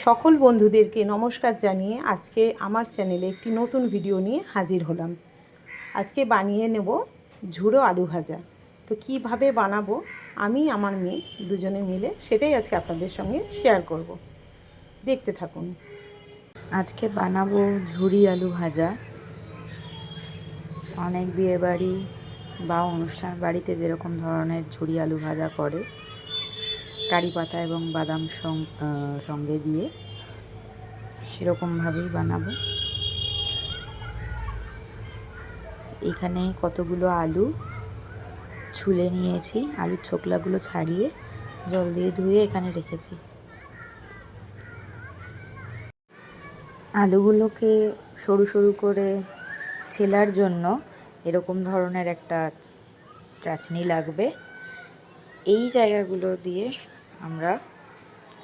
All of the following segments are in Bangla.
সকল বন্ধুদেরকে নমস্কার জানিয়ে আজকে আমার চ্যানেলে একটি নতুন ভিডিও নিয়ে হাজির হলাম। আজকে বানিয়ে নেব ঝুড়ো আলু ভাজা। তো কিভাবে বানাবো আমি আমার মেয়ে দুজনে মিলে সেটাই আজকে আপনাদের সঙ্গে শেয়ার করব। দেখতে থাকুন। আজকে বানাবো ঝুরি আলু ভাজা। অনেক বিয়েবাড়ি বা অনুষ্ঠান বাড়িতে যেরকম ধরনের ঝুরি আলু ভাজা করে কারি পাতা এবং বাদাম সঙ্গে দিয়ে, সেরকমভাবেই বানাবো। এখানে কতগুলো আলু ছুলে নিয়েছি, আলুর ছোকলাগুলো ছাড়িয়ে জল দিয়ে ধুয়ে এখানে রেখেছি। আলুগুলোকে সরু সরু করে ছেলার জন্য এরকম ধরনের একটা চাশনি লাগবে। এই জায়গাগুলো দিয়ে আমরা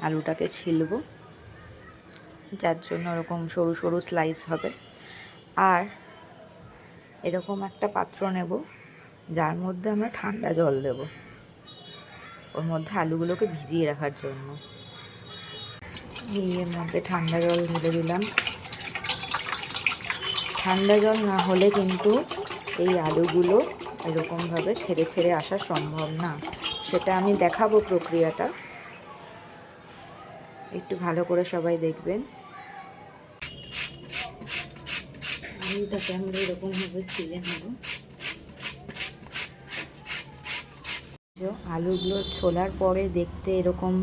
আলুটাকে ছিলব, যার জন্য এরকম সরু সরু স্লাইস হবে। আর এরকম একটা পাত্র নেব, যার মধ্যে আমরা ঠান্ডা জল দেব, ওর মধ্যে আলুগুলোকে ভিজিয়ে রাখার জন্য। এর মধ্যে ঠান্ডা জল ঢেলে দিলাম। ঠান্ডা জল না হলে কিন্তু এই আলুগুলো এরকমভাবে ছেড়ে ছেড়ে আসা সম্ভব না। সেটা আমি দেখাবো প্রক্রিয়াটা, একটু ভালো করে সবাই দেখবেন। আলুটাকে আমরা এরকমভাবে ছিলে নেব। আলুগুলো ছোলার পরে দেখতে এরকম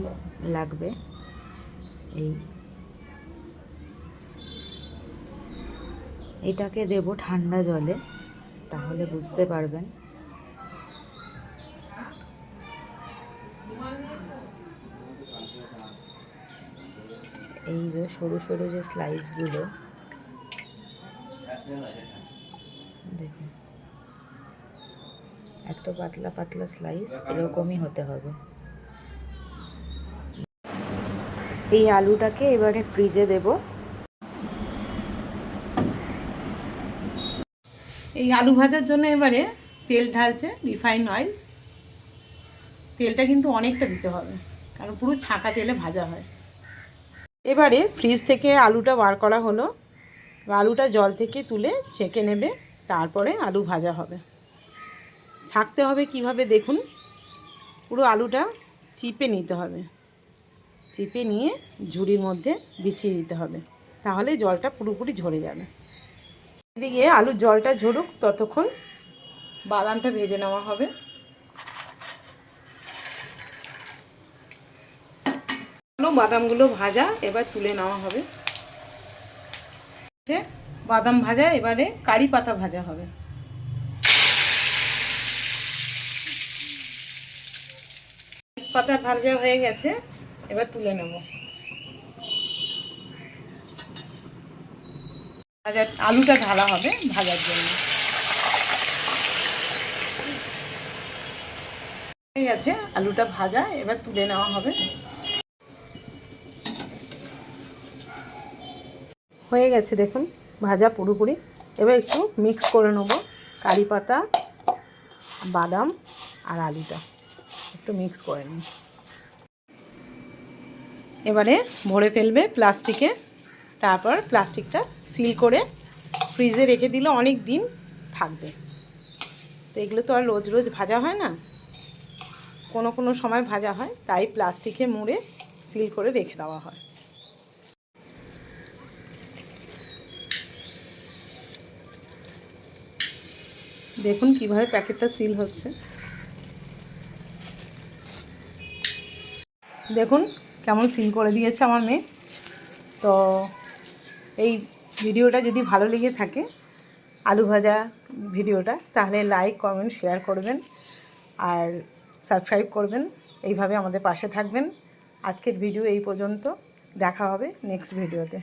লাগবে। এটাকে দেব ঠান্ডা জলে, তাহলে বুঝতে পারবেন। এই যে সরু সরু যে স্লাইসগুলো দেখুন, এত পাতলা পাতলা স্লাইস এরকমই হতে হবে। এই আলুটাকে এবারে ফ্রিজে দেব। এই আলু ভাজার জন্য এবারে তেল ঢালছে, রিফাইন অয়েল। তেলটা কিন্তু অনেকটা দিতে হবে, কারণ পুরো ছাঁকা তেলে ভাজা হয়। এবারে ফ্রিজ থেকে আলুটা বার করা হলো, আলুটা জল থেকে তুলে ছেঁকে নেবে, তারপরে আলু ভাজা হবে। ছাঁকতে হবে কিভাবে দেখুন, পুরো আলুটা চিপে নিতে হবে, চিপে নিয়ে ঝুড়ির মধ্যে বিছিয়ে দিতে হবে, তাহলে জলটা পুরোপুরি ঝরে যাবে। এদিকে আলুর জলটা ঝরুক, ততক্ষণ বাদামটা ভেজে নেওয়া হবে। বাদামগুলো ভাজা এবার তুলে নেওয়া হবে। বাদাম ভাজা এবারে কারি পাতা ভাজা হবে। পাতা ভাজা হয়ে গেছে, এবার তুলে নেব। ভাজা আলুটা ঢালা হবে ভাজার জন্য। হয়ে গেছে আলুটা ভাজা, এবার তুলে নেওয়া হবে। হয়ে গেছে দেখুন ভাজা পুরোপুরি। এবার একটু মিক্স করে নেব কারি পাতা, বাদাম আর আলুটা একটু মিক্স করে নিই। এবারে ভরে ফেলবে প্লাস্টিকে, তারপর প্লাস্টিকটা সিল করে ফ্রিজে রেখে দিলে অনেক দিন থাকবে। তো এগুলো তো আর রোজ রোজ ভাজা হয় না, কোনো কোনো সময় ভাজা হয়, তাই প্লাস্টিকে মুড়ে সিল করে রেখে দেওয়া হয়। দেখুন কিভাবে প্যাকেটটা সিল হচ্ছে, দেখুন কেমন সিল করে দিয়েছে আমার মেয়ে। তো এই ভিডিওটা যদি ভালো লেগে থাকে, আলু ভাজা ভিডিওটা, তাহলে লাইক কমেন্ট শেয়ার করবেন আর সাবস্ক্রাইব করবেন। এইভাবে আমাদের পাশে থাকবেন। আজকের ভিডিও এই পর্যন্ত, দেখা হবে নেক্সট ভিডিওতে।